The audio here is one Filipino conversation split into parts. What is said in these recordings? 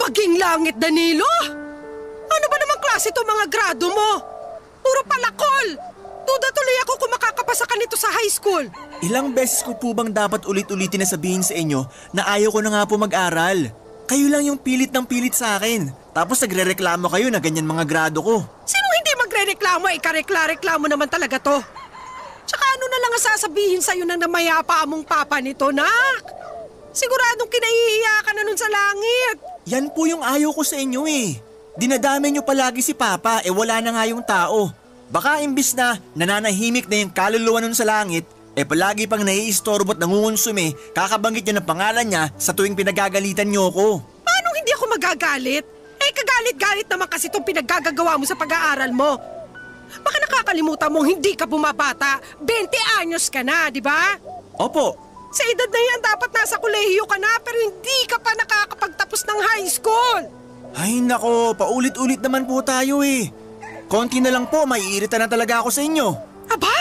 Waging langit, Danilo! Ano ba namang klase itong mga grado mo? Puro palakol! Duda tuloy ako kung makakapasa ka nito sa high school. Ilang beses ko po bang dapat ulit-ulitin na sabihin sa inyo na ayaw ko na nga po mag-aral? Kayo lang yung pilit ng pilit sa akin. Tapos nagre-reklamo kayo na ganyan mga grado ko. Sino hindi magre-reklamo? Ikarekla-reklamo naman talaga to. Tsaka ano na lang ang sasabihin sa'yo ng namayapa mong papa nito, nak? Siguradong kinahihiya ka na nun sa langit. Yan po yung ayaw ko sa inyo eh. Dinadami nyo palagi si papa wala na nga yung tao. Baka imbis na nananahimik na yung kaluluwa nun sa langit, palagi pang naiistorbo at nangungonsume, kakabanggit nyo ng pangalan niya sa tuwing pinagagalitan nyo ko. Paano hindi ako magagalit? Kagalit-galit naman kasi itong pinaggagawa mo sa pag-aaral mo. Baka nakakalimutan mong hindi ka bumabata. 20 anyos ka na, di ba? Opo. Sa edad na yan, dapat nasa kolehiyo ka na pero hindi ka pa nakakapagtapos ng high school. Ay nako, paulit-ulit naman po tayo eh. Konti na lang po, maiirita na talaga ako sa inyo. Aba?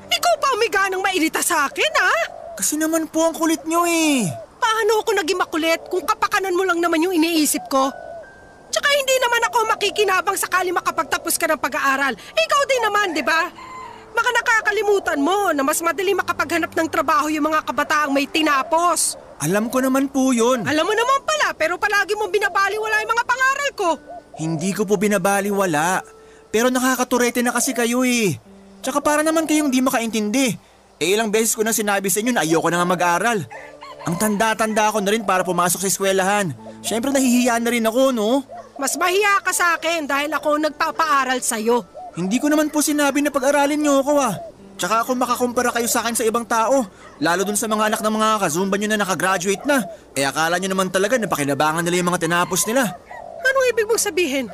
Ikaw pa umiga ng mairita sa akin, ha? Kasi naman po ang kulit nyo eh. Paano ako naging makulit kung kapakanan mo lang naman yung iniisip ko? Tsaka hindi naman ako makikinabang sakali makapagtapos ka ng pag-aaral. Ikaw din naman, di ba? Baka nakakalimutan mo na mas madali makapaghanap ng trabaho yung mga kabataang may tinapos. Alam ko naman po yun. Alam mo naman pala, pero palagi mong binabaliwala yung mga pangaral ko. Hindi ko po binabaliwala. Pero nakakaturete na kasi kayo eh. Tsaka para naman kayong di makaintindi. Ilang beses ko na sinabi sa inyo na ayoko na nga mag-aral. Ang tanda-tanda ko na rin para pumasok sa eskwelahan. Siyempre nahihiya na rin ako, no? Mas mahiya ka sa akin dahil ako nagpapaaral sa'yo. Hindi ko naman po sinabi na pag-aralin niyo ako ah. Tsaka ako makakumpara kayo sa akin sa ibang tao. Lalo dun sa mga anak ng mga kazumba nyo na nakagraduate na. Akala nyo naman talaga na pakinabangan nila yung mga tinapos nila. Anong ibig mong sabihin?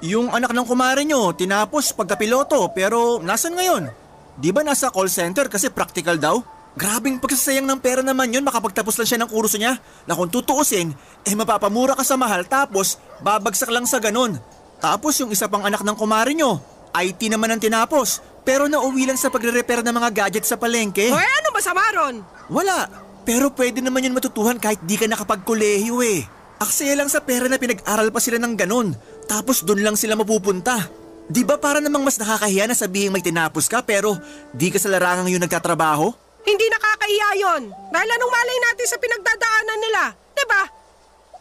Yung anak ng kumare nyo, tinapos pagkapiloto pero nasan ngayon? Di ba nasa call center kasi practical daw? Grabing pagsasayang ng pera naman yun, makapagtapos lang siya ng kurso niya na kung tutuusin, mapapamura ka sa mahal tapos babagsak lang sa ganun. Tapos yung isa pang anak ng kumare nyo, IT naman ang tinapos pero nauwi lang sa pagre-repair ng mga gadget sa palengke. Hoy, ano masama ron? Wala, pero pwede naman yun matutuhan kahit di ka nakapagkolehiyo eh. Aksaya lang sa pera na pinag-aral pa sila ng ganun, tapos dun lang sila mapupunta. Di ba para namang mas nakakahiya na sabihin may tinapos ka pero di ka sa larangang yun nagtatrabaho? Hindi nakakahiya yun. Dahil anong malay natin sa pinagdadaanan nila, di ba?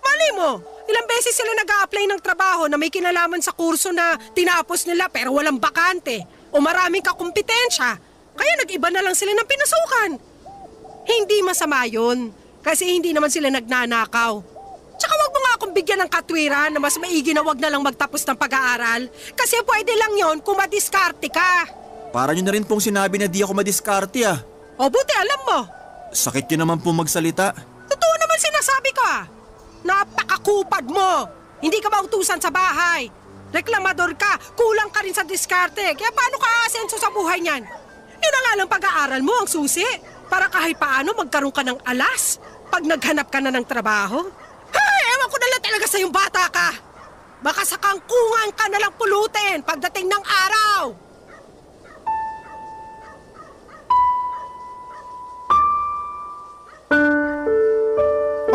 Malay mo, ilang beses sila nag-a-apply ng trabaho na may kinalaman sa kurso na tinapos nila pero walang bakante o maraming kakumpetensya. Kaya nag-iba na lang sila ng pinasukan. Hindi masama yun kasi hindi naman sila nagnanakaw. Tsaka wag mo nga akong bigyan ng katwiran na mas maigi na wag na lang magtapos ng pag-aaral kasi pwede lang yon kung madiskarte ka. Para nyo na rin pong sinabi na di ako madiskarte ah. O buti alam mo. Sakit nyo naman po magsalita. Totoo naman sinasabi ko ah. Napakakupad mo. Hindi ka mautusan sa bahay. Reklamador ka, kulang ka rin sa diskarte. Kaya paano ka aasenso sa buhay niyan? Yun na nga lang pag-aaral mo ang susi. Para kahit paano magkaroon ka ng alas pag naghanap ka na ng trabaho. Hey, ewan ko na lang talaga sa yung bata ka. Baka sa kangkungan ka na lang pulutin pagdating ng araw.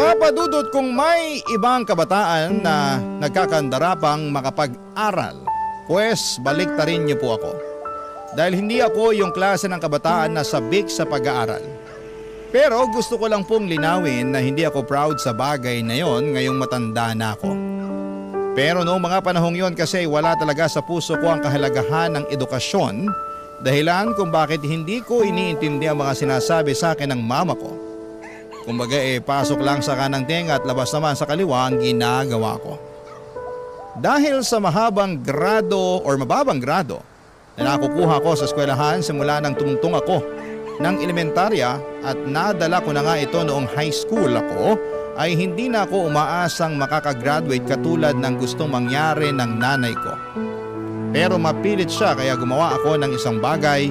Papadudot kung may ibang kabataan na nagkakandarapang makapag-aral, pues baliktarin niyo po ako. Dahil hindi ako yung klase ng kabataan na sabik sa pag-aaral. Pero gusto ko lang pong linawin na hindi ako proud sa bagay na yon ngayong matanda na ako. Pero noong mga panahong yon kasi wala talaga sa puso ko ang kahalagahan ng edukasyon, dahilan kung bakit hindi ko iniintindi ang mga sinasabi sa akin ng mama ko. Kumbaga pasok lang sa kanang tenga at labas naman sa kaliwa ang ginagawa ko. Dahil sa mahabang grado or mababang grado na nakukuha ko sa eskwelahan simula nang tumungtong ako ng elementarya at nadala ko na nga ito noong high school ako, ay hindi na ako umaasang makakagraduate katulad ng gustong mangyari ng nanay ko. Pero mapilit siya kaya gumawa ako ng isang bagay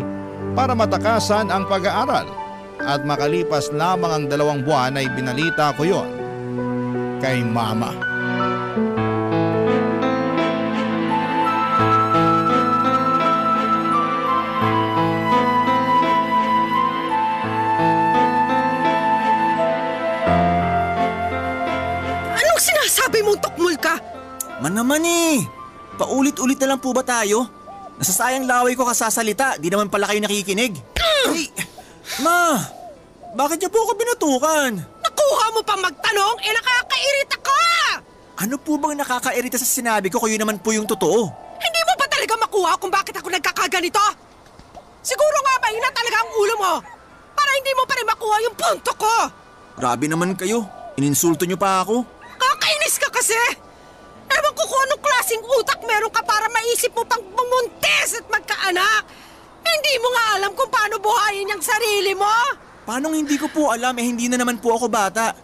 para matakasan ang pag-aaral. At makalipas lamang ang 2 buwan ay binalita ko yon kay mama. Anong mumuntok-mul ka. Man naman eh. Paulit-ulit na lang po ba tayo? Nasasayang laway ko kasasalita, di naman pala kayo nakikinig. Ay, Ma, bakit niyo po ako binatukan? Nakuha mo pa magtanong, nakakairita ka! Ano po bang nakakairita sa sinabi ko kung yun naman po yung totoo? Hindi mo ba talaga makuha kung bakit ako nagkakaganito? Siguro nga ba yun na talaga ang ulo mo? Para hindi mo pa rin makuha yung punto ko! Grabe naman kayo, ininsulto niyo pa ako. Kakainis ka kasi! Ewan ko kung anong klaseng utak meron ka para maisip mo pang bumuntis at magkaanak! Hindi mo nga alam kung paano buhayin ang sarili mo! Paano hindi ko po alam hindi na naman po ako bata?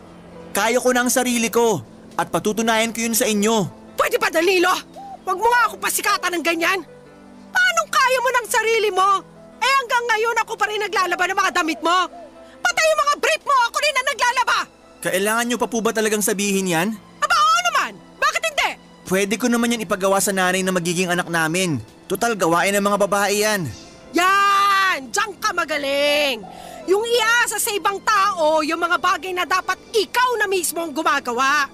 Kaya ko na ang sarili ko at patutunayan ko yun sa inyo. Pwede ba, Danilo? Huwag mo nga ako pasikatan ng ganyan. Paano kaya mo ng sarili mo? Hanggang ngayon ako pa rin naglalaba ng mga damit mo. Patay yung mga brief mo, ako rin ang naglalaba. Kailangan nyo pa po ba talagang sabihin yan? Aba, oo naman. Bakit hindi? Pwede ko naman yan ipagawa sa nanay na magiging anak namin. Total, gawain ng mga babae yan. Yan! Diyan ka magaling. Yung iasa sa ibang tao, yung mga bagay na dapat ikaw na mismo ang gumagawa.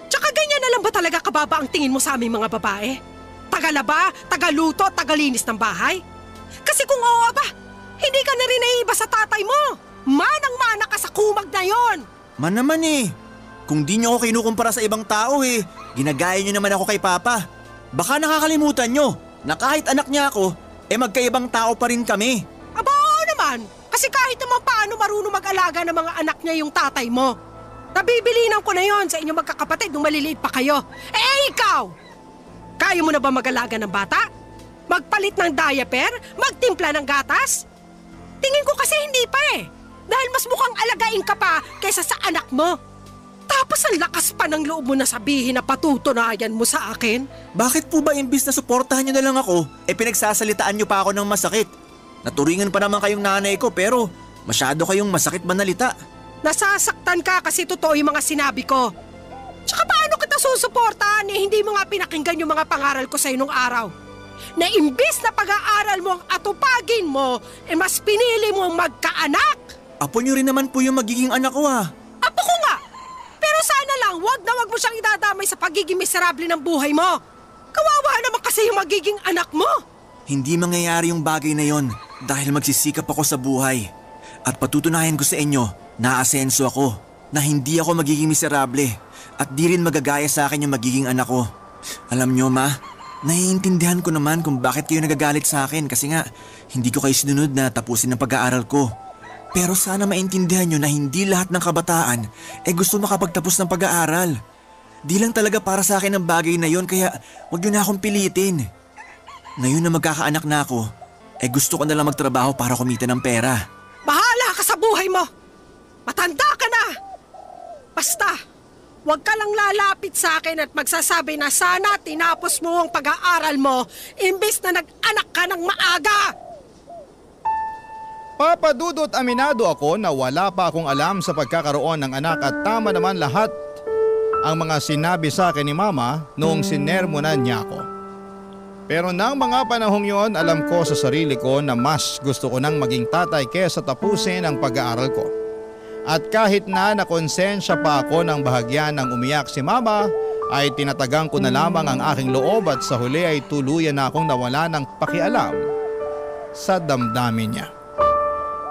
Tsaka ganyan na lang ba talaga kababa ang tingin mo sa aming mga babae? Tagalaba, tagaluto, tagalinis ng bahay? Kasi kung oo ba, hindi ka na rin naiiba sa tatay mo. Manang-mana ka sa kumag na yon. Man naman eh. Kung di nyo ako kinukumpara sa ibang tao ginagaya nyo naman ako kay Papa. Baka nakakalimutan nyo na kahit anak niya ako, magkaibang tao pa rin kami. Aba, oo naman. Kasi kahit naman paano marunong mag-alaga ng mga anak niya yung tatay mo. Nabibilinan ko na yon sa inyong magkakapatid nung maliliit pa kayo. Ikaw! Kaya mo na ba mag-alaga ng bata? Magpalit ng diaper? Magtimpla ng gatas? Tingin ko kasi hindi pa Dahil mas mukhang alagain ka pa kaysa sa anak mo. Tapos ang lakas pa ng loob mo na sabihin na patutunayan mo sa akin. Bakit po ba imbis na suportahan nyo na lang ako, pinagsasalitaan nyo pa ako ng masakit? Naturingan pa naman kayong nanay ko pero masyado kayong masakit manalita. Nasasaktan ka kasi totoo yung mga sinabi ko. Tsaka paano kita susuportahan hindi mo nga pinakinggan yung mga pangaral ko sa'yo nung araw? Na imbis na pag-aaral mo ang atupagin mo, mas pinili mo ang magkaanak. Apo nyo rin naman po yung magiging anak ko Apo ko nga! Pero sana lang, wag mo siyang idadamay sa pagiging miserable ng buhay mo. Kawawa naman kasi yung magiging anak mo. Hindi mangyayari yung bagay na yon dahil magsisikap ako sa buhay. At patutunayan ko sa inyo na aasenso ako, na hindi ako magiging miserable at di rin magagaya sa akin yung magiging anak ko. Alam nyo Ma, naiintindihan ko naman kung bakit kayo nagagalit sa akin kasi nga hindi ko kayo sinunod na tapusin ang pag-aaral ko. Pero sana maintindihan nyo na hindi lahat ng kabataan gusto makapagtapos ng pag-aaral. Di lang talaga para sa akin ang bagay na yon kaya wag nyo na akong pilitin. Ngayon na magkakaanak na ako, gusto ko na lang magtrabaho para kumita ng pera. Bahala ka sa buhay mo! Matanda ka na! Basta, huwag ka lang lalapit sa akin at magsasabi na sana tinapos mo ang pag-aaral mo imbis na nag-anak ka ng maaga! Papa Dudut, aminado ako na wala pa akong alam sa pagkakaroon ng anak at tama naman lahat ang mga sinabi sa akin ni Mama noong sinermonan niya ako. Pero nang mga panahong yon, alam ko sa sarili ko na mas gusto ko nang maging tatay kesa tapusin ang pag-aaral ko. At kahit na nakonsensya pa ako ng bahagyan ng umiyak si Mama, ay tinatagang ko na lamang ang aking loob at sa huli ay tuluyan na akong nawala ng pakialam sa damdamin niya.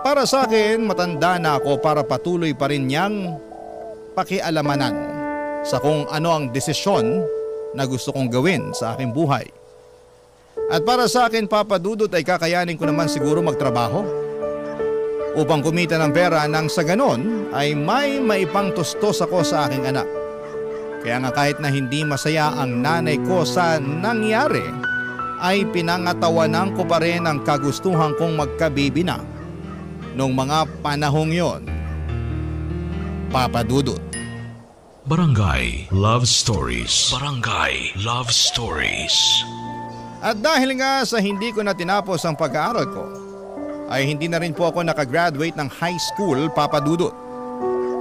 Para sa akin, matanda na ako para patuloy pa rin niyang pakialamanan sa kung ano ang desisyon na gusto kong gawin sa aking buhay. At para sa akin, Papa Dudut, ay kakayanin ko naman siguro magtrabaho upang kumita ng pera nang sa ganon ay may maipangtustos ako sa aking anak. Kaya nga kahit na hindi masaya ang nanay ko sa nangyari, ay pinangatawanan ko pa rin ang kagustuhan kong magkabibi na noong mga panahong yon. Papa Dudut. Barangay Love Stories. Barangay Love Stories. At dahil nga sa hindi ko na tinapos ang pag-aaral ko, ay hindi na rin po ako nakagraduate ng high school, Papa Dudut.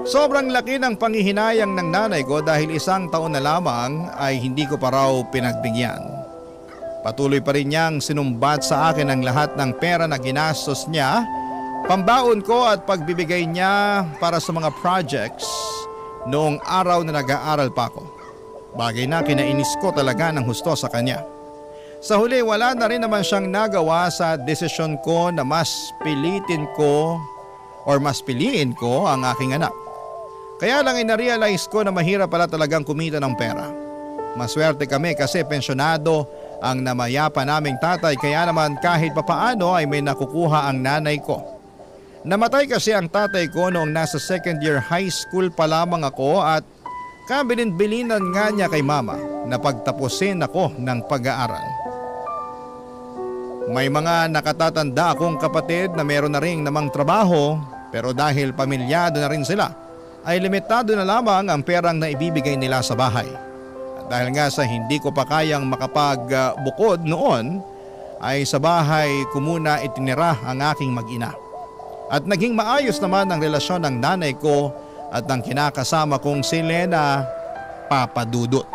Sobrang laki ng panghihinayang ng nanay ko dahil 1 taon na lamang ay hindi ko pa raw pinagbigyan. Patuloy pa rin niyang sinumbat sa akin ang lahat ng pera na ginastos niya, pambaon ko at pagbibigay niya para sa mga projects noong araw na nag-aaral pa ako. Bagay na kinainis ko talaga ng husto sa kanya. Sa huli wala na rin naman siyang nagawa sa desisyon ko na mas piliin ko ang aking anak. Kaya lang inarealize ko na mahirap pala talagang kumita ng pera. Maswerte kami kasi pensyonado ang namayapa naming tatay, kaya naman kahit papaano ay may nakukuha ang nanay ko. Namatay kasi ang tatay ko noong nasa second year high school pa lamang ako at kabilin-bilinan nga niya kay mama na pagtapusin ako ng pag-aaral. May mga nakatatanda akong kapatid na meron na rin namang trabaho, pero dahil pamilyado na rin sila ay limitado na lamang ang perang na ibibigay nila sa bahay. At dahil nga sa hindi ko pa kayang makapagbukod noon ay sa bahay ko muna itinira ang aking mag-ina. At naging maayos naman ang relasyon ng nanay ko at ng kinakasama kong si Lena, Papa Dudut.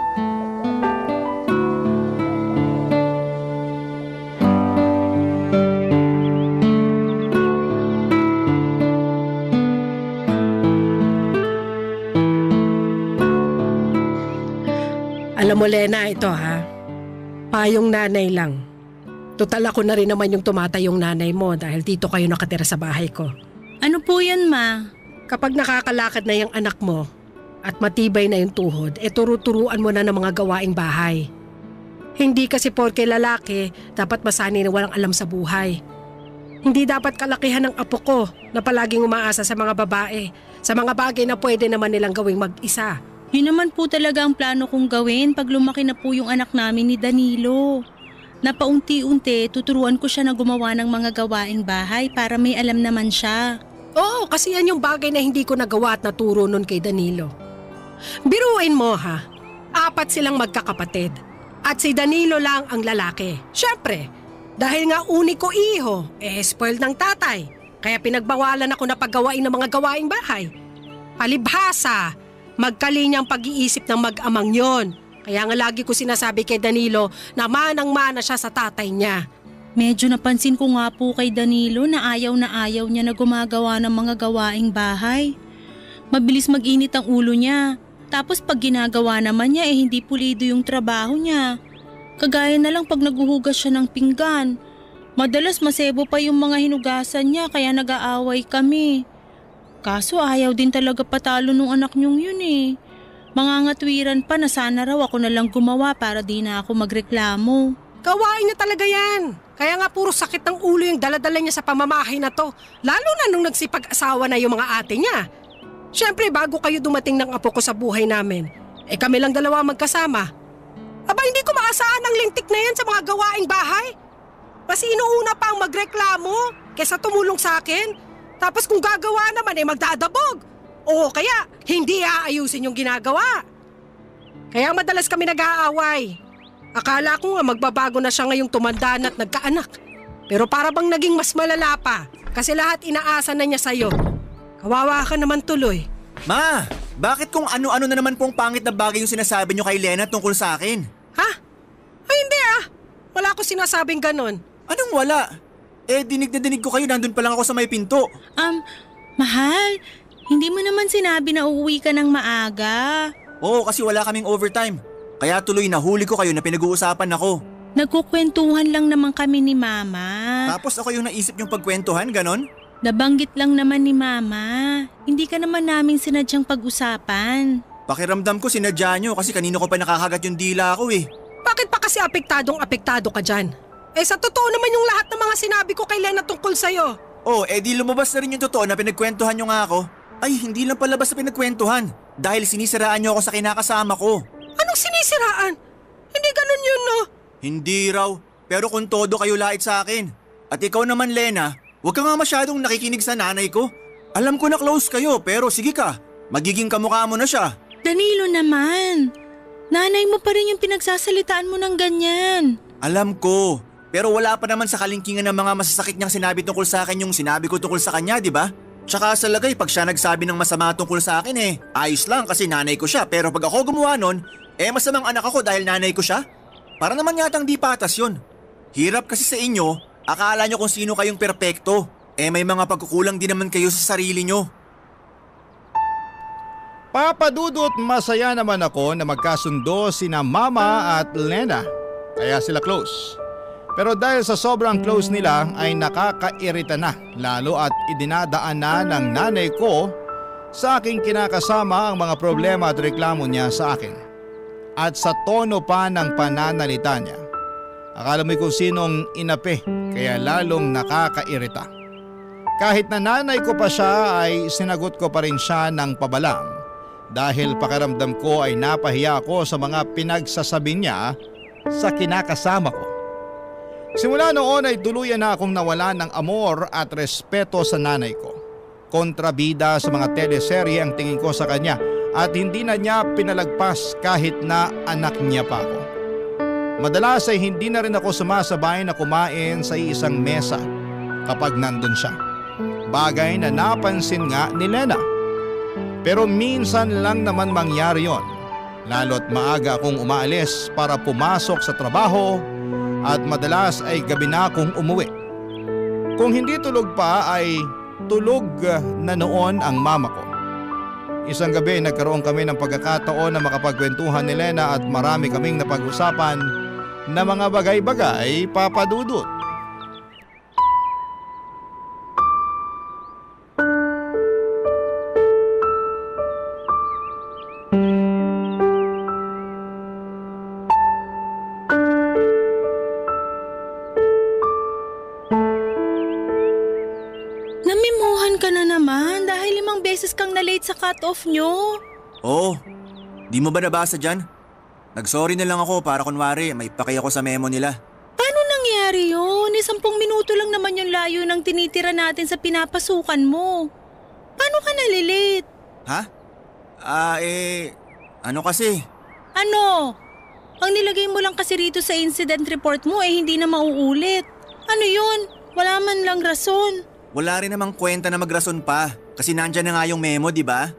Alam mo Lena, ito ha, payong nanay lang. Total ako na rin naman yung tumatayong nanay mo dahil dito kayo nakatira sa bahay ko. Ano po yan, Ma? Kapag nakakalakad na yung anak mo at matibay na yung tuhod, turu-turuan mo na ng mga gawaing bahay. Hindi kasi porke lalaki, dapat masanay na walang alam sa buhay. Hindi dapat kalakihan ng apo ko na palaging umaasa sa mga babae, sa mga bagay na pwede naman nilang gawing mag-isa. Yun naman po talaga ang plano kong gawin pag lumaki na po yung anak namin ni Danilo. Na paunti-unti tuturuan ko siya na gumawa ng mga gawaing bahay para may alam naman siya. Oo, kasi yan yung bagay na hindi ko nagawa at naturo nun kay Danilo. Biruin mo ha, 4 silang magkakapatid at si Danilo lang ang lalaki. Siyempre, dahil nga uniko iho, spoiled ng tatay. Kaya pinagbawalan ako na paggawain ng mga gawaing bahay. Palibhasa, magkalinyang pag-iisip ng mag-amang yon. Kaya nga lagi ko sinasabi kay Danilo na manang-mana siya sa tatay niya. Medyo napansin ko nga po kay Danilo na ayaw niya na gumagawa ng mga gawaing bahay. Mabilis mag-init ang ulo niya. Tapos pag ginagawa naman niya hindi pulido yung trabaho niya. Kagaya na lang pag naghuhugas siya ng pinggan. Madalas masebo pa yung mga hinugasan niya kaya nag-aaway kami. Kaso ayaw din talaga patalo nung anak niyong yun eh. Mangangatwiran pa na sana raw ako na lang gumawa para di na ako magreklamo. Gawain niya talaga yan. Kaya nga puro sakit ng ulo yung daladala niya sa pamamahay na to. Lalo na nung nagsipag-asawa na yung mga ate niya. Siyempre bago kayo dumating ng apo ko sa buhay namin, kami lang dalawa magkasama. Aba hindi ko maasahan ang lintik na yan sa mga gawaing bahay. Mas inuuna pa ang magreklamo kesa tumulong sa akin. Tapos kung gagawa naman magdadabog. O kaya hindi aayusin yung ginagawa. Kaya madalas kami nag-aaway. Akala ko nga magbabago na siya ngayong tumanda na at nagkaanak. Pero para bang naging mas malala pa kasi lahat inaasa na niya sa'yo. Kawawa ka naman tuloy. Ma, bakit kung ano-ano na naman pong pangit na bagay yung sinasabi niyo kay Lena tungkol sa akin? Ha? Ay hindi Wala ko sinasabing ganon. Anong wala? Dinig na dinig ko kayo, nandun pa lang ako sa may pinto. Mahal, hindi mo naman sinabi na uuwi ka ng maaga. Oo, kasi wala kaming overtime. Kaya tuloy nahuli ko kayo na pinag-uusapan ako. Nagkukwentuhan lang naman kami ni Mama. Tapos ako yung naisip yung pagkwentuhan, ganon? Nabanggit lang naman ni Mama. Hindi ka naman namin sinadyang pag-usapan. Pakiramdam ko sinadya nyo kasi kanino ko pa nakakagat yung dila ko eh. Bakit pa kasi apektado ka dyan? Sa totoo naman yung lahat ng mga sinabi ko kay Lena tungkol sa'yo. Di lumabas na rin yung totoo na pinagkwentuhan nyo nga ako. Ay, hindi lang palabas na pinagkwentuhan. Dahil sinisiraan nyo ako sa kinakasama ko. Anong sinisiraan? Hindi ganun yun, no? Hindi raw. Pero kung todo kayo lait sa akin. At ikaw naman, Lena, huwag ka nga masyadong nakikinig sa nanay ko. Alam ko na close kayo, pero sige ka. Magiging kamukha mo na siya. Danilo naman. Nanay mo pa rin yung pinagsasalitaan mo ng ganyan. Alam ko. Pero wala pa naman sa kalingkingan ng mga masasakit niyang sinabi tungkol sa akin yung sinabi ko tungkol sa kanya, di ba? Tsaka sa lagay, pag siya nagsabi ng masama tungkol sa akin ayos lang kasi nanay ko siya. Pero pag ako gumawa nun, masamang anak ako dahil nanay ko siya. Para naman yatang di patas yun. Hirap kasi sa inyo, akala nyo kung sino kayong perpekto. May mga pagkukulang din naman kayo sa sarili nyo. Papa Dudut, masaya naman ako na magkasundo sina Mama at Lena, kaya sila close. Pero dahil sa sobrang close nila ay nakakairita na, lalo at idinadaan na ng nanay ko sa aking kinakasama ang mga problema at reklamo niya sa akin. At sa tono pa ng pananalita niya, akala mo kung sinong inapi, kaya lalong nakakairita. Kahit na nanay ko pa siya ay sinagot ko pa rin siya ng pabalang dahil pakiramdam ko ay napahiya ako sa mga pinagsasabi niya sa kinakasama ko. Simula noon ay tuluyan na akong nawala ng amor at respeto sa nanay ko. Kontrabida sa mga teleserye ang tingin ko sa kanya at hindi na niya pinalagpas kahit na anak niya pa ako. Madalas ay hindi na rin ako sumasabay na kumain sa isang mesa kapag nandun siya. Bagay na napansin nga ni Lena. Pero minsan lang naman mangyari yon, lalo't maaga akong umaalis para pumasok sa trabaho at madalas ay gabi na akong umuwi. Kung hindi tulog pa ay tulog na noon ang mama ko. Isang gabi nagkaroon kami ng pagkakataon na makapagkwentuhan ni Lena at marami kaming napag-usapan na mga bagay-bagay, Papa Dudut. Namimuhan ka na naman dahil 5 beses kang na-late sa cut-off nyo. Oo, di mo ba nabasa dyan? Nagsorry na lang ako para kunwari may paki ako sa memo nila. Paano nangyari yun? 10 minuto lang naman yung layo ng tinitira natin sa pinapasukan mo. Paano ka nalilate? Ha? Ano kasi? Ano? Ang nilagay mo lang kasi rito sa incident report mo hindi na mauulit. Ano yun? Wala man lang rason. Wala rin namang kwenta na magrason pa kasi nandyan na nga yung memo, di ba?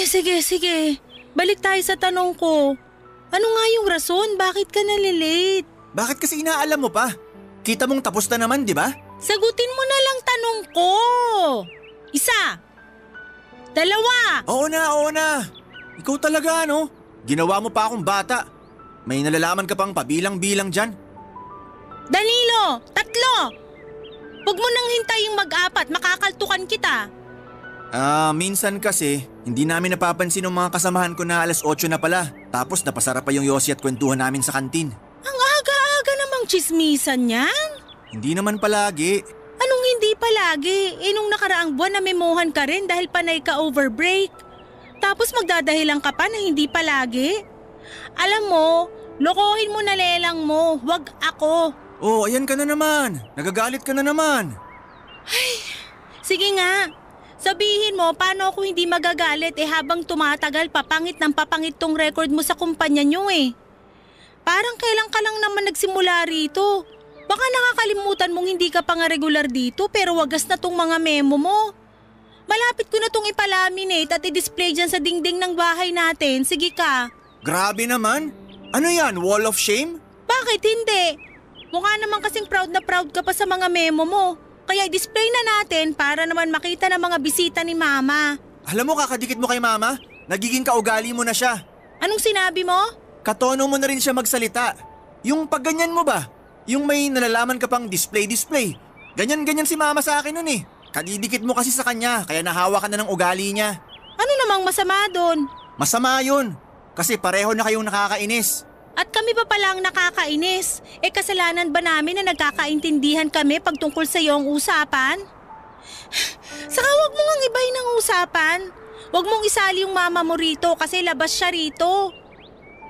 Sige. Balik tayo sa tanong ko. Ano nga yung rason? Bakit ka nalilate? Bakit kasi inaalam mo pa? Kita mong tapos na naman, di ba? Sagutin mo na lang tanong ko. 1, 2. Oo na. Ikaw talaga, ano? Ginawa mo pa akong bata. May nalalaman ka pang pabilang-bilang dyan. Danilo, 3. Huwag mo nang hintaying mag-4, makakaltukan kita. Minsan kasi, hindi namin napapansin ng mga kasamahan ko na 8:00 na pala. Tapos napasarap pa yung yosi at kwentuhan namin sa kantin. Ang aga-aga namang chismisan yan. Hindi naman palagi. Anong hindi palagi? Nung nakaraang buwan namemohan ka rin dahil panay ka over break. Tapos magdadahilan ka pa na hindi palagi. Alam mo, lokohin mo na lelang mo, wag ako. Oh, ayan ka na naman. Nagagalit ka na naman. Sige nga. Sabihin mo, paano ako hindi magagalit habang tumatagal papangit ng papangit tong record mo sa kumpanya nyo Parang kailan ka lang naman nagsimula rito. Baka nakakalimutan mong hindi ka pa nga regular dito pero wagas na tong mga memo mo. Malapit ko na tong ipalaminate at i-display dyan sa dingding ng bahay natin. Sige ka. Grabe naman. Ano yan, wall of shame? Bakit hindi? Mukha naman kasing proud na proud ka pa sa mga memo mo. Kaya i-display na natin para naman makita ng mga bisita ni Mama. Alam mo, kakadikit mo kay Mama. Nagiging kaugali mo na siya. Anong sinabi mo? Katono mo na rin siya magsalita. Yung pagganyan mo ba? Yung may nalalaman ka pang display. Ganyan-ganyan si Mama sa akin nun Kadidikit mo kasi sa kanya, kaya nahawa ka na ng ugali niya. Ano namang masama doon? Masama yun. Kasi pareho na kayong nakakainis. At kami pa palang nakakainis. Kasalanan ba namin na nagkakaintindihan kami pagtungkol sa iyong usapan? Saka wag mo ngang ibahin ang usapan. Wag mong isali yung mama mo rito kasi labas siya rito.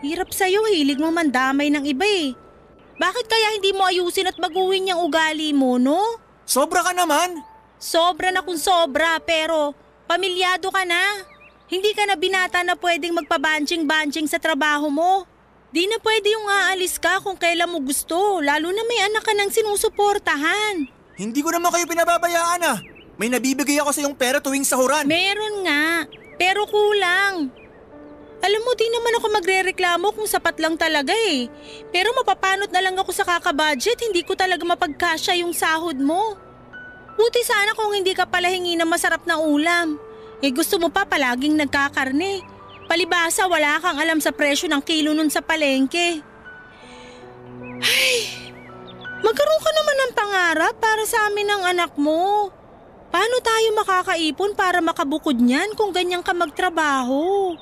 Hirap sa'yo, hilig mo mandamay ng iba Bakit kaya hindi mo ayusin at baguhin yung ugali mo, no? Sobra ka naman. Sobra na kung sobra, pero pamilyado ka na. Hindi ka na binata na pwedeng magpabanjing-banjing sa trabaho mo. Di na pwede yung aalis ka kung kailan mo gusto, lalo na may anak ka nang sinusuportahan. Hindi ko naman kayo pinababayaan May nabibigay ako sa iyong pera tuwing sahuran. Meron nga, pero kulang. Alam mo, di naman ako magrereklamo kung sapat lang talaga Pero mapapanot na lang ako sa kakabudget, hindi ko talaga mapagkasya yung sahod mo. Buti sana kung hindi ka pala hingi ng masarap na ulam. Gusto mo pa palaging nagkakarne. Palibasa wala kang alam sa presyo ng kilo nun sa palengke. Ay, magkaroon ka naman ng pangarap para sa amin ng anak mo. Paano tayo makakaipon para makabukod niyan kung ganyan ka magtrabaho?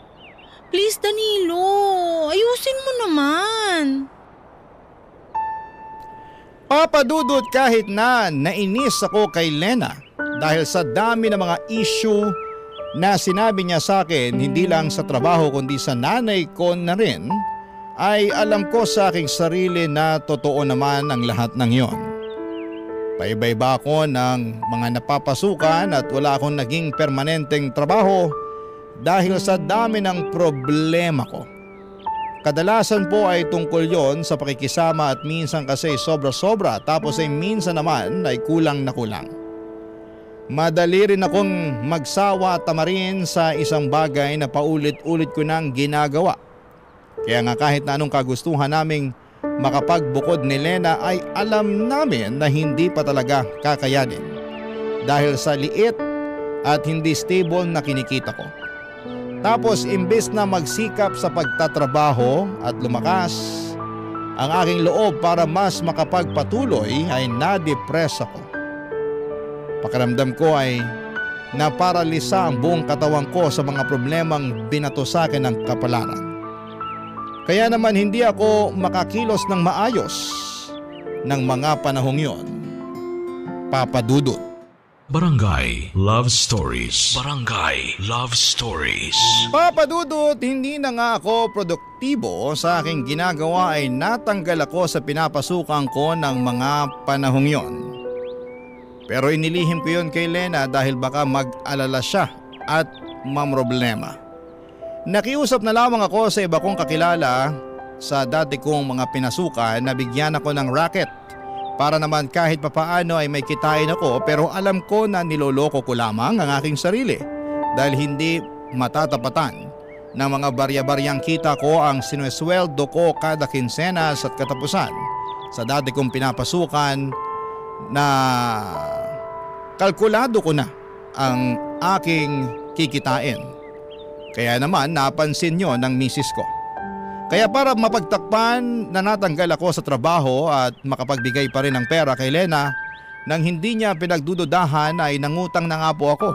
Please Danilo, ayusin mo naman. Papa Dudut, kahit na nainis ako kay Lena dahil sa dami ng mga issue na sinabi niya sa akin, hindi lang sa trabaho kundi sa nanay ko na rin, ay alam ko sa aking sarili na totoo naman ang lahat ng yon. Paiba-iba ako ng mga napapasukan at wala akong naging permanenteng trabaho dahil sa dami ng problema ko. Kadalasan po ay tungkol yon sa pakikisama at minsan kasi sobra-sobra tapos ay minsan naman ay kulang na kulang. Madali rin akong magsawa at tamarin sa isang bagay na paulit-ulit ko nang ginagawa. Kaya nga kahit na anong kagustuhan naming makapagbukod ni Lena ay alam namin na hindi pa talaga kakayanin dahil sa liit at hindi stable na kinikita ko. Tapos imbes na magsikap sa pagtatrabaho at lumakas ang aking loob para mas makapagpatuloy ay na-depress ako. Pakiramdam ko ay naparalisa ang buong katawan ko sa mga problemang binato sa akin ng kapalaran. Kaya naman hindi ako makakilos ng maayos ng mga panahong yon. Papa Dudut. Barangay Love Stories. Barangay Love Stories. Papa Dudut, hindi na nga ako produktibo sa aking ginagawa ay natanggal ako sa pinapasukan ko ng mga panahong yon. Pero inilihim ko yon kay Lena dahil baka mag-alala siya at mamroblema. Nakiusap na lamang ako sa iba kong kakilala sa dati kong mga pinasukan na bigyan ako ng racket para naman kahit papaano ay may kitain ako, pero alam ko na niloloko ko lamang ang aking sarili dahil hindi matatapatan ng mga barya-baryang kita ko ang sinesweldo ko kada kinsenas at katapusan sa dati kong pinapasukan na kalkulado ko na ang aking kikitain. Kaya naman napansin nyo ng misis ko. Kaya para mapagtakpan na natanggal ako sa trabaho at makapagbigay pa rin ng pera kay Lena nang hindi niya pinagdududahan ay nangutang na nga po ako.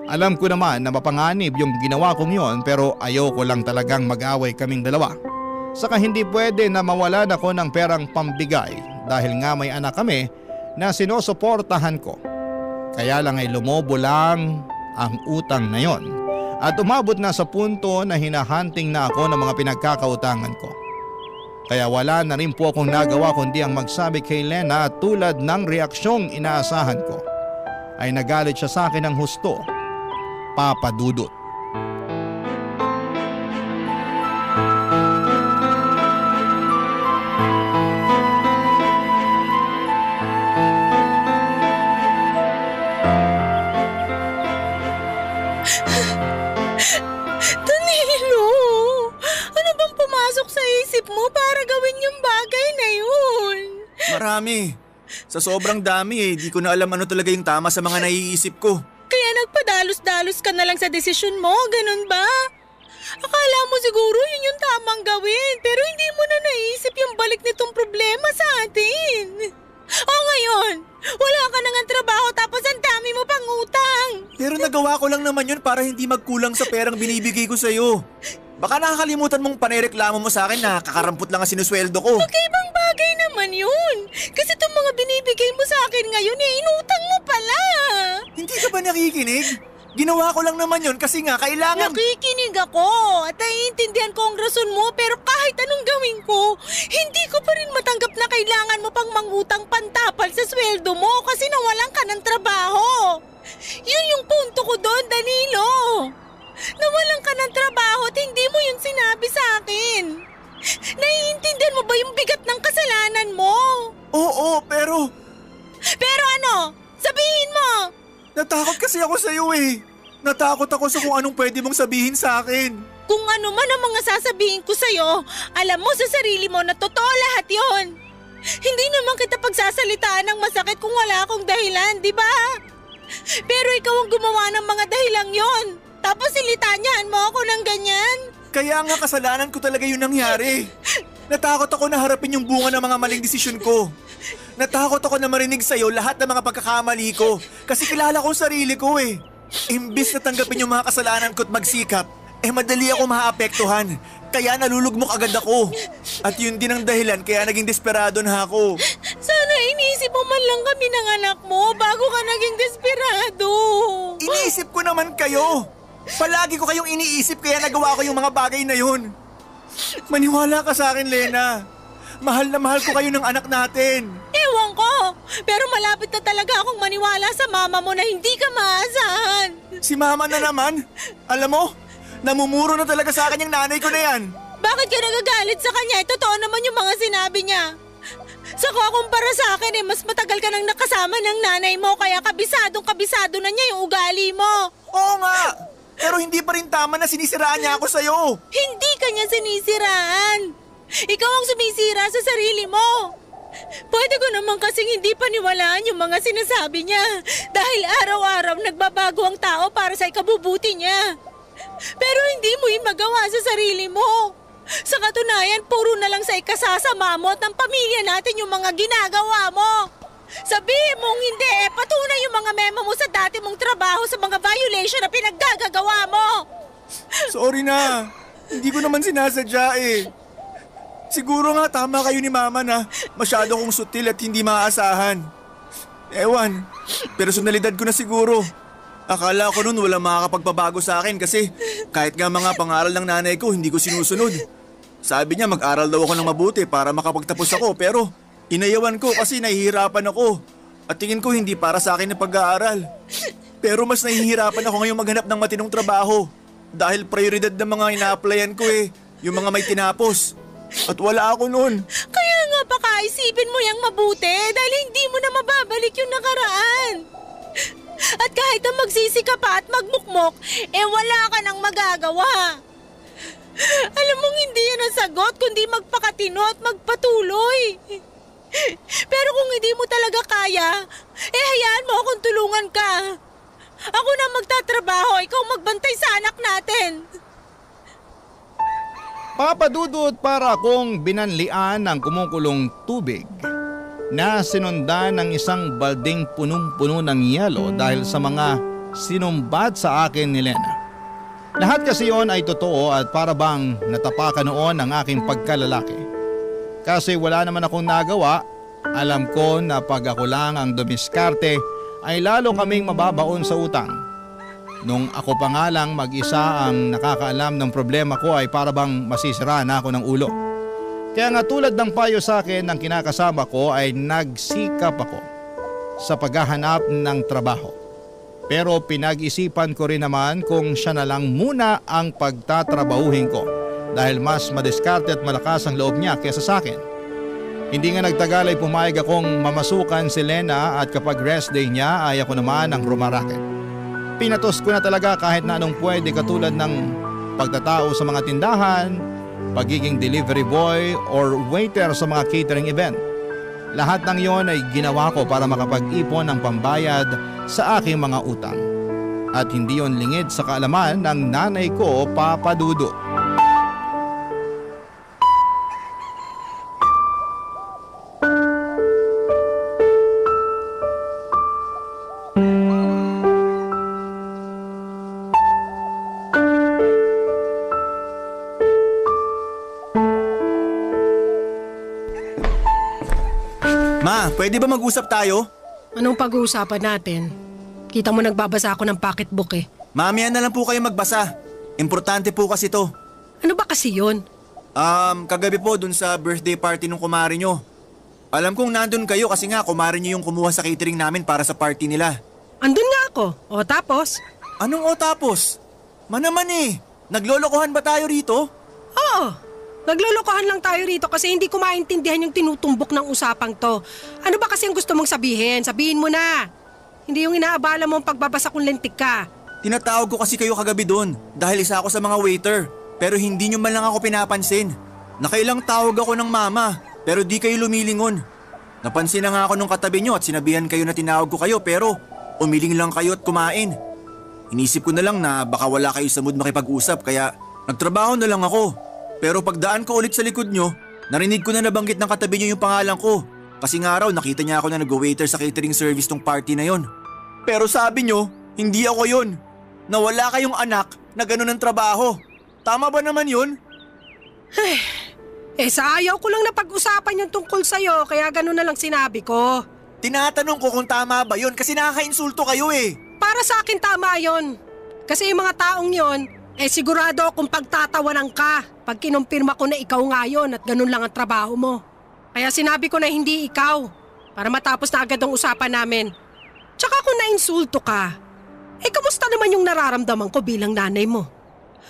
Alam ko naman na mapanganib yung ginawa kong yon pero ayoko lang talagang mag-away kaming dalawa. Saka hindi pwede na mawalan ako ng perang pambigay dahil nga may anak kami na sinusuportahan ko. Kaya lang ay lumobo lang ang utang na yon. At umabot na sa punto na hinahunting na ako ng mga pinagkakautangan ko. Kaya wala na rin po akong nagawa kundi ang magsabi kay Lena at tulad ng reaksyong inaasahan ko ay nagalit siya sa akin ng husto. Papa Dudut. Marami. Sa sobrang dami di ko na alam ano talaga yung tama sa mga naiisip ko. Kaya nagpadalos-dalos ka na lang sa desisyon mo, ganun ba? Akala mo siguro yun yung tamang gawin, pero hindi mo na naisip yung balik nitong problema sa atin. O ngayon, wala ka na nga trabaho tapos ang dami mo pang utang. Pero nagawa ko lang naman yun para hindi magkulang sa perang binibigay ko sa'yo. Baka nakakalimutan mong panereklamo mo sa akin na kakarampot lang ang sinusweldo ko. Magkaibang bagay naman yun. Kasi itong mga binibigay mo sa akin ngayon inutang mo pala. Hindi ka ba nakikinig? Ginawa ko lang naman yun kasi nga kailangan… Nakikinig ako at naiintindihan ko ang rason mo pero kahit anong gawin ko, hindi ko pa rin matanggap na kailangan mo pang mangutang pantapal sa sweldo mo kasi nawalan ka ng trabaho. Yun yung punto ko doon, Danilo. Nawalan ka ng trabaho at hindi mo yun sinabi sa akin. Naiintindihan mo ba yung bigat ng kasalanan mo? Oo, pero… Pero ano? Sabihin mo! Natakot kasi ako sa'yo eh. Natakot ako sa kung anong pwede mong sabihin sa akin. Kung ano man ang mga sasabihin ko sa'yo, alam mo sa sarili mo na totoo lahat yon. Hindi naman kita pagsasalitaan ng masakit kung wala akong dahilan, di ba? Pero ikaw ang gumawa ng mga dahilang yon. Tapos silitanyahan mo ako ng ganyan. Kaya nga kasalanan ko talaga yung nangyari. Natakot ako na harapin yung bunga ng mga maling desisyon ko. Natakot ako na marinig sa'yo lahat ng mga pagkakamali ko. Kasi kilala ko ang sarili ko eh. Imbis na tanggapin yung mga kasalanan ko at magsikap, madali ako maapektuhan. Kaya nalulugmok agad ako. At yun din ang dahilan kaya naging desperado na ako. Sana iniisip mo man lang kami ng anak mo bago ka naging desperado. Iniisip ko naman kayo. Palagi ko kayong iniisip kaya nagawa ko yung mga bagay na yun. Maniwala ka sa akin, Lena. Mahal na mahal ko kayo ng anak natin. Ewan ko, pero malapit na talaga akong maniwala sa mama mo na hindi ka maasahan. Si mama na naman. Alam mo, namumuro na talaga sa akin yung nanay ko na yan. Bakit ka nagagalit sa kanya? Totoo naman yung mga sinabi niya. Saka kumpara sa akin mas matagal ka nang nakasama ng nanay mo kaya kabisado na niya yung ugali mo. Oo nga. Pero hindi pa rin tama na sinisiraan niya ako sa'yo. Hindi ka niya sinisiraan. Ikaw ang sumisira sa sarili mo. Pwede ko naman kasing hindi paniwalaan yung mga sinasabi niya dahil araw-araw nagbabago ang tao para sa ikabubuti niya. Pero hindi mo yung magawa sa sarili mo. Sa katunayan, puro na lang sa ikasasama mo at ng pamilya natin yung mga ginagawa mo. Sabihin mong hindi, patunay yung mga memo mo sa dati mong trabaho sa mga violation na pinaggagawa mo. Sorry na. Hindi ko naman sinasadya eh. Siguro nga tama kayo ni Mama na masyado kong sutil at hindi maaasahan. Ewan, personalidad ko na siguro. Akala ko noon walang makakapagpabago sa akin kasi kahit nga mga pangaral ng nanay ko hindi ko sinusunod. Sabi niya mag-aral daw ako ng mabuti para makapagtapos ako pero inayawan ko kasi nahihirapan ako at tingin ko hindi para sa akin na pag-aaral. Pero mas nahihirapan ako ngayong maghanap ng matinong trabaho dahil prioridad ng mga ina-applyan ko yung mga may tinapos. At wala ako noon. Kaya nga pakaisipin mo yung mabuti dahil hindi mo na mababalik yung nakaraan. At kahit na magsisi ka pa at magmukmok, wala ka nang magagawa. Alam mong hindi yan ang sagot kundi magpakatino at magpatuloy. Pero kung hindi mo talaga kaya, hayaan mo akong tulungan ka. Ako na magtatrabaho, ikaw magbantay sa anak natin. Papadudot para akong binanlian ng kumukulong tubig na sinundan ng isang balding punong-puno ng yelo dahil sa mga sinumbat sa akin ni Lena. Lahat kasi yon ay totoo at para bang natapakan noon ang aking pagkalalaki. Kasi wala naman akong nagawa, alam ko na pag ako lang ang dumiskarte ay lalo kaming mababaon sa utang. Nung ako pa nga lang mag-isa ang nakakaalam ng problema ko ay para bang masisira na ako ng ulo. Kaya nga tulad ng payo sa akin ng kinakasama ko ay nagsikap ako sa paghahanap ng trabaho. Pero pinag-isipan ko rin naman kung siya na lang muna ang pagtatrabahuhin ko dahil mas madiskarte at malakas ang loob niya kaysa sa akin. Hindi nga nagtagal ay pumayag akong mamasukan si Lena at kapag rest day niya ay ako naman ang rumaraket. Pinatos ko na talaga kahit na anong pwede katulad ng pagtatao sa mga tindahan, pagiging delivery boy or waiter sa mga catering event. Lahat ng yon ay ginawa ko para makapag-ipon ng pambayad sa aking mga utang. At hindi yon lingid sa kaalaman ng nanay ko, Papa Dudo. Ma, pwede ba mag-usap tayo? Anong pag-uusapan natin? Kita mo nagbabasa ako ng pocketbook eh. Mamaya na lang po kayo magbasa. Importante po kasi to. Ano ba kasi yun? Kagabi po dun sa birthday party ng kumare nyo. Alam kong nandun kayo kasi nga kumare nyo yung kumuha sa catering namin para sa party nila. Andun nga ako. O tapos? Anong o tapos? Manaman naglolokohan ba tayo rito? Oo. Naglolokohan lang tayo rito kasi hindi ko maintindihan yung tinutumbok ng usapang to. Ano ba kasi ang gusto mong sabihin? Sabihin mo na. Hindi yung inaabala mo ang pagbabasa kung lentik ka. Tinatawag ko kasi kayo kagabi doon dahil isa ako sa mga waiter. Pero hindi nyo man lang ako pinapansin. Nakailang tawag ako ng mama pero di kayo lumilingon. Napansin na nga ako nung katabi nyo at sinabihan kayo na tinawag ko kayo pero umiling lang kayo at kumain. Inisip ko na lang na baka wala kayo sa mood makipag-usap kaya nagtrabaho na lang ako. Pero pagdaan ko ulit sa likod nyo, narinig ko na nabanggit ng katabi nyo yung pangalan ko. Kasi nga raw nakita niya ako na nag-waiter sa catering service tong party na yon. Pero sabi nyo, hindi ako yon. Na wala kayong anak na ganun ang trabaho. Tama ba naman yun? Sa ayaw ko lang na pag-usapan yung tungkol sa'yo kaya ganun na lang sinabi ko. Tinatanong ko kung tama ba yun kasi nakaka-insulto kayo eh. Para sa akin tama yon. Kasi yung mga taong yon, sigurado akong pagtatawanan ka pag kinumpirma ko na ikaw nga yun at ganun lang ang trabaho mo. Kaya sinabi ko na hindi ikaw para matapos na agad ang usapan namin. Tsaka kung na-insulto ka, kamusta naman yung nararamdaman ko bilang nanay mo?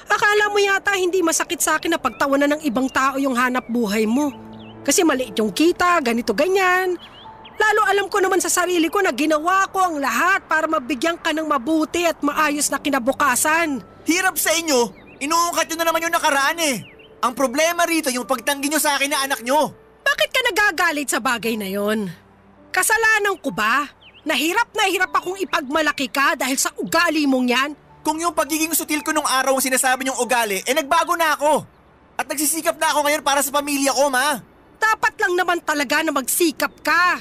Akala mo yata hindi masakit sa akin na pagtawanan ng ibang tao yung hanap buhay mo. Kasi maliit yung kita, ganito ganyan. Lalo alam ko naman sa sarili ko na ginawa ko ang lahat para mabigyan ka ng mabuti at maayos na kinabukasan. Hirap sa inyo, inuungkat nyo na naman yung nakaraan eh. Ang problema rito yung pagtanggi nyo sa akin na anak nyo. Bakit ka nagagalit sa bagay na yon? Kasalanan ko ba? Na hirap akong ipagmalaki ka dahil sa ugali mong yan? Kung yung pagiging sutil ko nung araw ang sinasabi niyong ugali, nagbago na ako. At nagsisikap na ako ngayon para sa pamilya ko, ma. Dapat lang naman talaga na magsikap ka.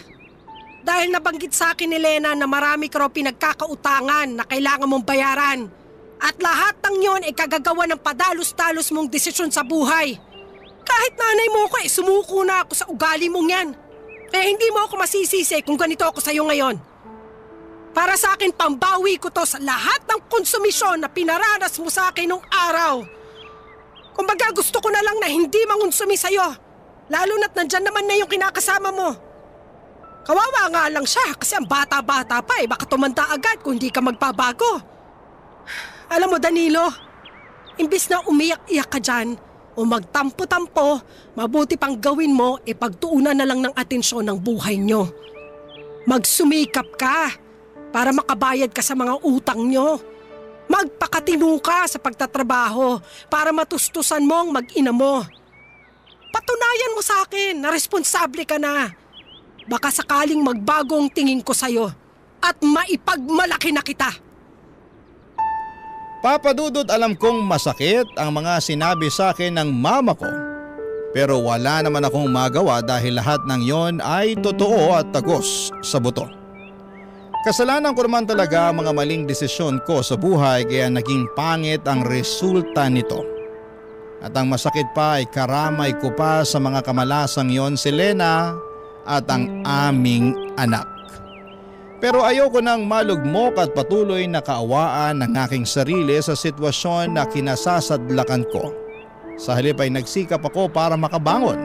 Dahil nabanggit sa akin ni Lena na marami ka raw pinagkakautangan na kailangan mong bayaran. At lahat ng yon ay kagagawa ng padalos-dalos mong desisyon sa buhay. Kahit nanay mo ko sumuko na ako sa ugali mong yan. Kaya hindi mo ako masisisi kung ganito ako sa'yo ngayon. Para sa akin, pambawi ko to sa lahat ng konsumisyon na pinaranas mo sa akin nung araw. Kumbaga gusto ko na lang na hindi mangonsumi sa'yo. Lalo na't nandyan naman na yung kinakasama mo. Kawawa nga lang siya kasi ang bata-bata pa baka tumanda agad kung hindi ka magbabago. Alam mo Danilo, imbis na umiyak-iyak ka dyan o magtampo-tampo, mabuti pang gawin mo pagtuunan na lang ng atensyon ng buhay nyo. Magsumikap ka para makabayad ka sa mga utang nyo. Magpakatino ka sa pagtatrabaho para matustusan mo ang mag-ina mo. Patunayan mo sa akin na responsable ka na. Baka sakaling magbago ang tingin ko sa'yo at maipagmalaki na kita. Papa Dudut, alam kong masakit ang mga sinabi sa akin ng mama ko. Pero wala naman akong magawa dahil lahat ng yon ay totoo at tagos sa buto. Kasalanan ko naman talaga ang mga maling desisyon ko sa buhay kaya naging pangit ang resulta nito. At ang masakit pa ay karamay ko pa sa mga kamalasang yon si Lena at ang aming anak. Pero ayoko nang malugmok at patuloy na kaawaan ng aking sarili sa sitwasyon na kinasasadlakan ko. Sa halip ay nagsikap ako para makabangon.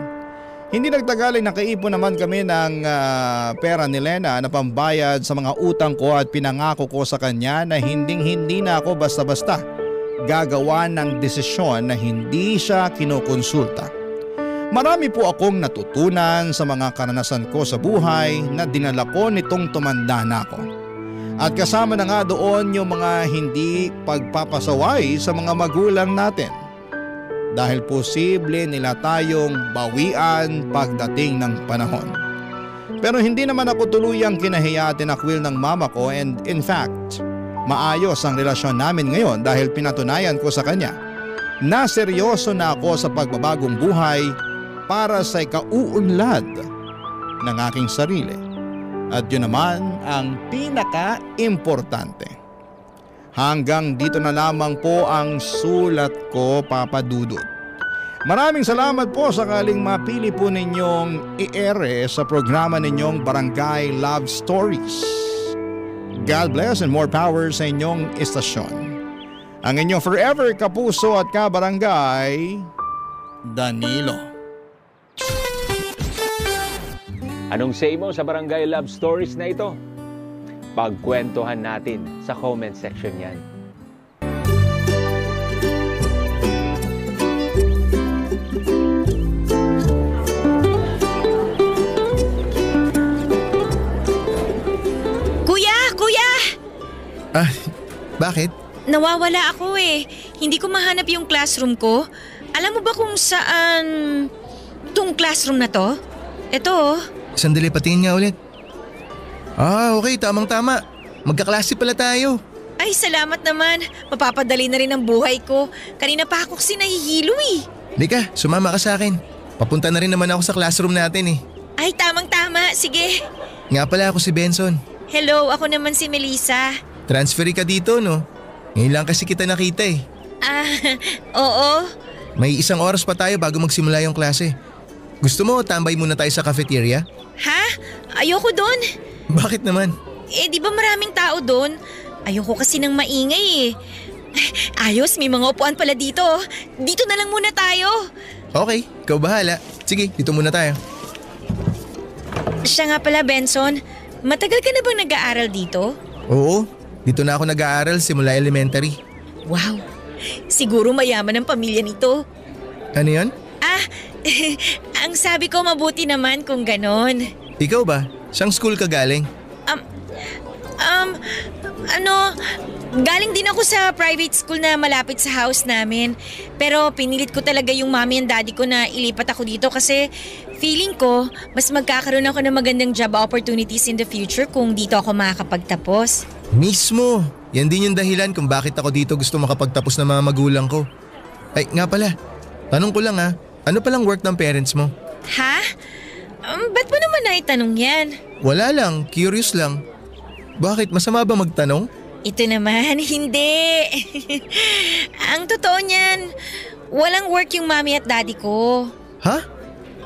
Hindi nagtagal ay nakaipon naman kami ng pera ni Lena na pambayad sa mga utang ko at pinangako ko sa kanya na hindi na ako basta-basta gagawa ng desisyon na hindi siya kinukonsulta. Marami po akong natutunan sa mga karanasan ko sa buhay na dinala ko nitong tumanda na ako. At kasama na nga doon yung mga hindi pagpapasaway sa mga magulang natin. Dahil posible nila tayong bawian pagdating ng panahon. Pero hindi naman ako tuluyang kinahiya at tinakwil ng mama ko and in fact, maayos ang relasyon namin ngayon dahil pinatunayan ko sa kanya na seryoso na ako sa pagbabagong buhay para sa ikauunlad ng aking sarili. At yun naman ang pinaka-importante. Hanggang dito na lamang po ang sulat ko, Papa Dudut. Maraming salamat po sakaling mapili po ninyong i-ere sa programa ninyong Barangay Love Stories. God bless and more power sa inyong istasyon. Ang inyong forever kapuso at kabarangay, Danilo. Anong say mo sa Barangay Love Stories na ito? Pagkwentuhan natin sa comment section yan. Kuya! Bakit? Nawawala ako Hindi ko mahanap yung classroom ko. Alam mo ba kung saan tong classroom na to? Ito Sandali, patingin nga ulit. Okay, tamang-tama. magkaklase pala tayo. Ay, salamat naman. Mapapadali na rin ang buhay ko. Kanina pa ako kasi nahihilo eh. Lika, sumama ka sa akin. Papunta na rin naman ako sa classroom natin eh. Ay, tamang-tama. Sige. Nga pala ako si Benson. Hello, ako naman si Melissa. Transferi ka dito, no? Ngayon lang kasi kita nakita eh. Oo. May 1 oras pa tayo bago magsimula yung klase. Gusto mo tambay muna tayo sa cafeteria? Ha? Ayoko doon. Bakit naman? Di ba maraming tao doon? Ayoko kasi ng maingay eh. Ayos, may mga upuan pala dito. Dito na lang muna tayo. Okay, ikaw bahala. Sige, dito muna tayo. Siya nga pala, Benson. Matagal ka na bang nag-aaral dito? Oo, dito na ako nag-aaral simula elementary. Wow, siguro mayaman ang pamilya nito. Ano yun? Ang sabi ko mabuti naman kung ganon. Ikaw ba? Saan school ka galing? Galing din ako sa private school na malapit sa house namin. Pero pinilit ko talaga yung mommy and daddy ko na ilipat ako dito kasi feeling ko mas magkakaroon ako ng magandang job opportunities in the future kung dito ako makakapagtapos. Mismo! Yan din yung dahilan kung bakit ako dito gusto makapagtapos ng mga magulang ko. Ay, nga pala. Tanong ko lang ano palang work ng parents mo? Ha? Ba't mo naman naitanong yan? Wala lang, curious lang. Bakit? Masama ba magtanong? Ito naman, hindi. Ang totoo niyan, walang work yung mommy at daddy ko. Ha?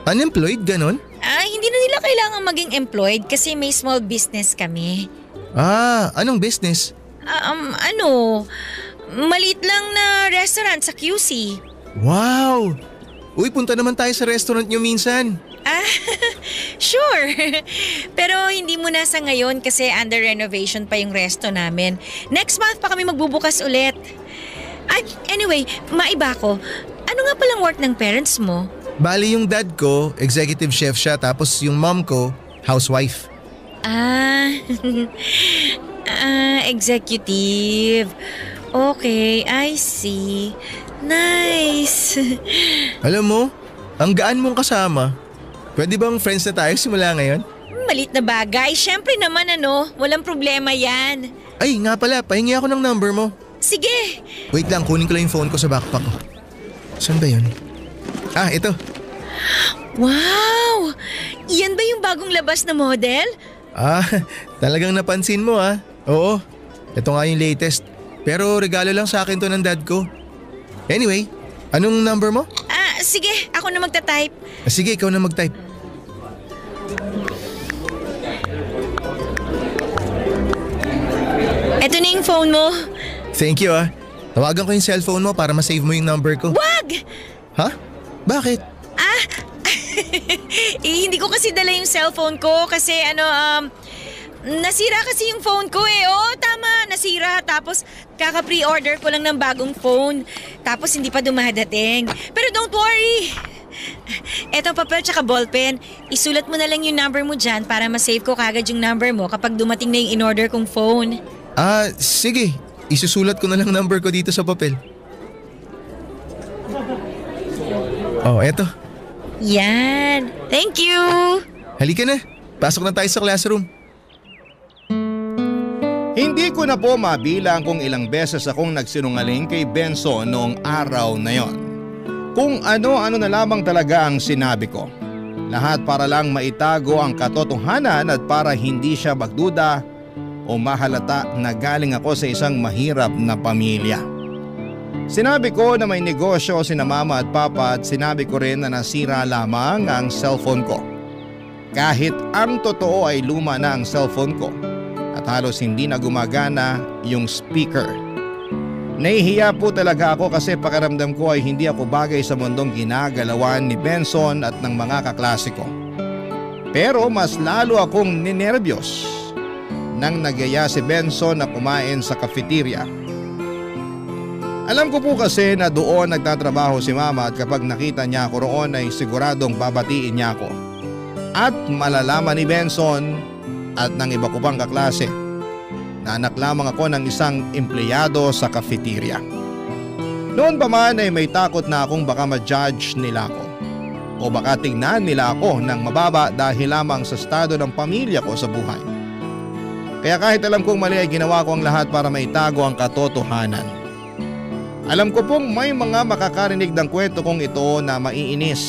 Unemployed, ganon? Hindi na nila kailangang maging employed kasi may small business kami. Anong business? Maliit lang na restaurant sa QC. Wow! Uy, punta naman tayo sa restaurant nyo minsan. Sure. Pero hindi muna sa ngayon kasi under renovation pa yung resto namin. Next month pa kami magbubukas ulit. Anyway, maiba ko. Ano nga palang work ng parents mo? Bali yung dad ko, executive chef siya, tapos yung mom ko, housewife. Executive. Okay, I see. Nice. Alam mo, ang gaan mong kasama. Pwede bang friends na tayo simula ngayon? Malit na bagay. Siyempre naman walang problema yan. Ay, nga pala, pahingi ako ng number mo. Sige. Wait lang, kunin ko lang yung phone ko sa backpack ko. Saan ba yun? Ito. Wow! Iyan ba yung bagong labas na model? Talagang napansin mo Oo, ito nga yung latest. Pero regalo lang sa akin to ng dad ko. Anyway, anong number mo? Sige, ako na magta-type. Sige, ikaw na mag-type. Eto na yung phone mo. Thank you Tawagan ko yung cellphone mo para ma-save mo yung number ko. Wag! Ha? Bakit? Hindi ko kasi dala yung cellphone ko kasi nasira kasi yung phone ko Oo, tama, nasira. Tapos kaka-pre-order ko lang ng bagong phone. Tapos hindi pa dumadating. Pero don't worry. Eto papel tsaka ballpen. Isulat mo na lang yung number mo dyan para ma-save ko kagad yung number mo kapag dumating na yung in-order kong phone. Sige. Isusulat ko na lang number ko dito sa papel. Eto. Yan. Thank you. Halika na. Pasok na tayo sa classroom. Hindi ko na po mabilang kung ilang beses akong nagsinungaling kay Benson noong araw na yon. Kung ano-ano na lamang talaga ang sinabi ko. Lahat para lang maitago ang katotohanan at para hindi siya magduda o mahalata na galing ako sa isang mahirap na pamilya. Sinabi ko na may negosyo sina mama at papa at sinabi ko rin na nasira lamang ang cellphone ko. Kahit ang totoo ay luma na ang cellphone ko at halos hindi na gumagana yung speaker. Nahihiya po talaga ako kasi pakiramdam ko ay hindi ako bagay sa mundong ginagalawan ni Benson at ng mga kaklase ko. Pero mas lalo akong ninerbiyos nang nagyaya si Benson na kumain sa cafeteria. Alam ko po kasi na doon nagtatrabaho si mama at kapag nakita niya ako roon ay siguradong babatiin niya ako. At malalaman ni Benson at ng iba ko pang kaklase na anak lamang ako ng isang empleyado sa cafeteria. Noon pa man ay may takot na akong baka ma-judge nila ako o baka tingnan nila ako ng mababa dahil lamang sa estado ng pamilya ko sa buhay. Kaya kahit alam kong mali ay ginawa ko ang lahat para maitago ang katotohanan. Alam ko pong may mga makakarinig ng kwento kong ito na maiinis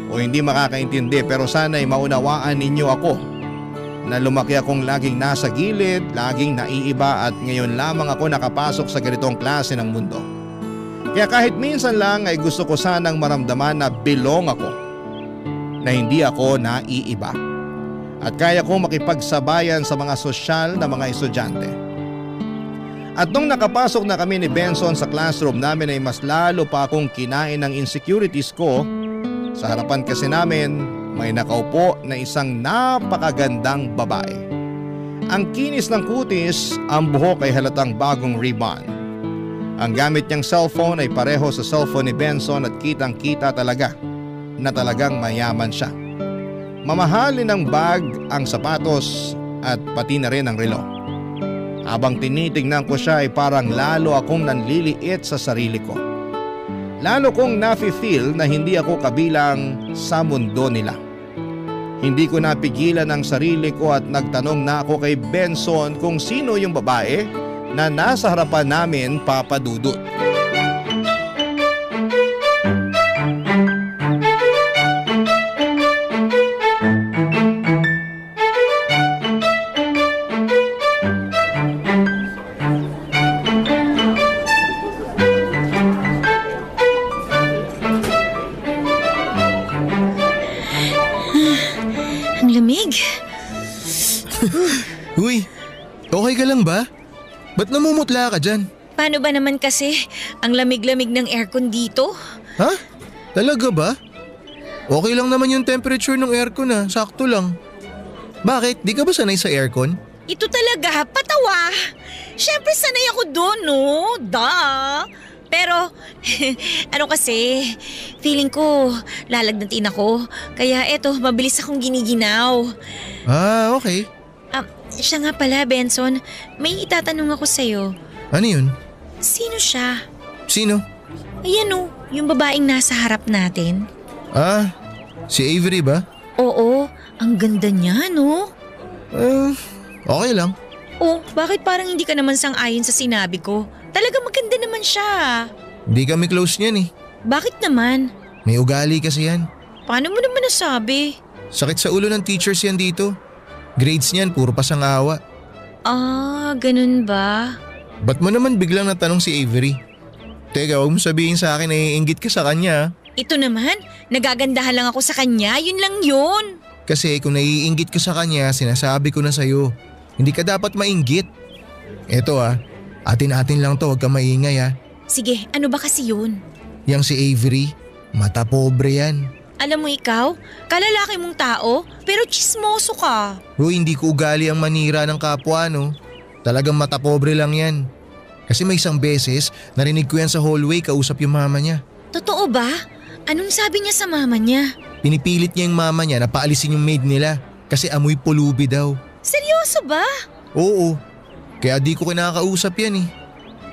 o hindi makakaintindi, pero sana'y maunawaan ninyo ako na lumaki akong laging nasa gilid, laging naiiba at ngayon lamang ako nakapasok sa ganitong klase ng mundo. Kaya kahit minsan lang ay gusto ko sanang maramdaman na belong ako, na hindi ako naiiba at kaya kong makipagsabayan sa mga sosyal na mga estudyante. At nung nakapasok na kami ni Benson sa classroom namin ay mas lalo pa akong kinain ng insecurities ko. Sa harapan kasi namin may nakaupo na isang napakagandang babae. Ang kinis ng kutis, ang buhok ay halatang bagong ribbon. Ang gamit niyang cellphone ay pareho sa cellphone ni Benson at kitang kita talaga na talagang mayaman siya. Mamahalin ng bag, ang sapatos at pati na rin ang relo. Habang tinitingnan ko siya ay parang lalo akong nanliliit sa sarili ko. Lalo kong nafe-feel na hindi ako kabilang sa mundo nila. Hindi ko napigilan ang sarili ko at nagtanong na ako kay Benson kung sino yung babae na nasa harapan namin, Papa Dudut. Uy, okay ka lang ba? Ba't namumutla ka dyan? Paano ba naman kasi? Ang lamig-lamig ng aircon dito. Ha? Talaga ba? Okay lang naman yung temperature ng aircon sakto lang. Bakit? Di ka ba sanay sa aircon? Ito talaga, patawa. Siyempre sanay ako doon, no? Duh. Pero, ano kasi, feeling ko lalagnatin ako. Kaya eto, mabilis akong giniginaw. Ah, okay. Siya nga pala, Benson. May itatanong ako sa'yo. Ano yun? Sino siya? Sino? Ayan o, yung babaeng nasa harap natin. Ah, si Avery ba? Oo, ang ganda niya, no? Okay lang. Oh, bakit parang hindi ka naman sang-ayon sa sinabi ko? Talaga maganda naman siya. Hindi kami close niyan eh. Bakit naman? May ugali kasi yan. Paano mo naman nasabi? Sakit sa ulo ng teachers yan dito. Grades niyan, puro pasangawa. Ah, ganun ba? Ba't mo naman biglang natanong si Avery? Teka, huwag mo sabihin sa akin na iinggit ka sa kanya. Ito naman, nagagandahan lang ako sa kanya, yun lang yun. Kasi kung naiinggit ka sa kanya, sinasabi ko na sa'yo. Hindi ka dapat mainggit. Eto atin-atin lang to, huwag ka maingay Sige, ano ba kasi yun? Yang si Avery, mata pobre yan. Alam mo ikaw, kalalaki mong tao, pero tsismoso ka. Hindi ko ugali ang manira ng kapwa, no? Talagang mata pobre lang yan. Kasi may isang beses, narinig ko yan sa hallway kausap yung mama niya. Totoo ba? Anong sabi niya sa mama niya? Pinipilit niya yung mama niya na paalisin yung maid nila kasi amoy pulubi daw. Seryoso ba? Oo. Kaya di ko kinakausap yan eh.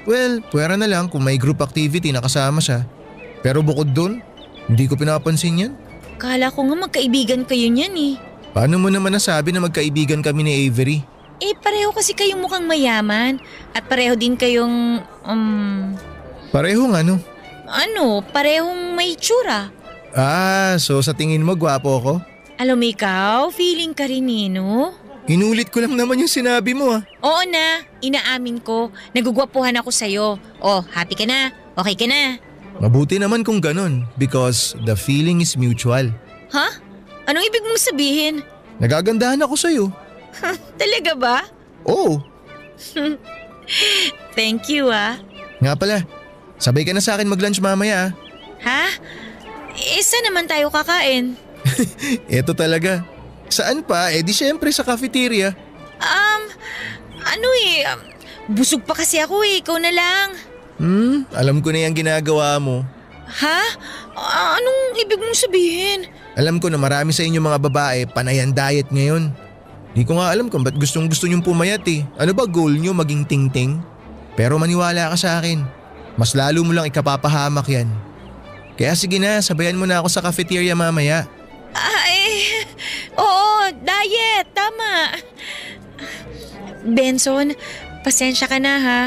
Well, pwera na lang kung may group activity na kasama siya. Pero bukod dun, hindi ko pinapansin yan. Kala ko nga magkaibigan kayo niyan eh. Paano mo naman nasabi na magkaibigan kami ni Avery? Pareho kasi kayong mukhang mayaman at pareho din kayong… Parehong ano? Ano, parehong may tsura. Ah, so sa tingin mo gwapo ako? Alam mo ikaw, feeling ka rin no? Inulit ko lang naman yung sinabi mo Oo na, inaamin ko. Nagugwapuhan ako sa'yo. Oh, happy ka na? Okay ka na? Mabuti naman kung ganun because the feeling is mutual. Ha? Anong ibig mong sabihin? Nagagandahan ako sa'yo. Talaga ba? Oo. Thank you Nga pala, sabay ka na sa akin mag-lunch mamaya Ha? Saan naman tayo kakain? Eto talaga. Saan pa? Di syempre sa cafeteria. Busog pa kasi ako ikaw na lang. Alam ko na yung ginagawa mo. Ha? Anong ibig mong sabihin? Alam ko na marami sa inyo mga babae panayan diet ngayon. Di ko nga alam kung ba't gustong niyong pumayat Ano ba goal niyo, maging ting-ting? Pero maniwala ka sa akin. Mas lalo mo lang ikapapahamak yan. Kaya sige na, sabayan mo na ako sa cafeteria mamaya. Oo, diet, tama. Benson, pasensya ka na ha.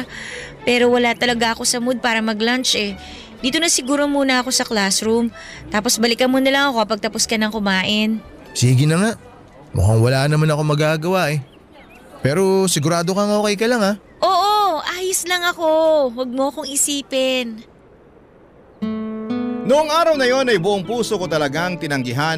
Pero wala talaga ako sa mood para mag-lunch eh. Dito na siguro muna ako sa classroom. Tapos balikan mo na lang ako kapag tapos ka nang kumain. Sige na nga. Mukhang wala naman ako magagawa eh. Pero sigurado kang okay ka lang ha? Oo, ayos lang ako. Huwag mo akong isipin. Noong araw na yon ay buong puso ko talagang tinanggihan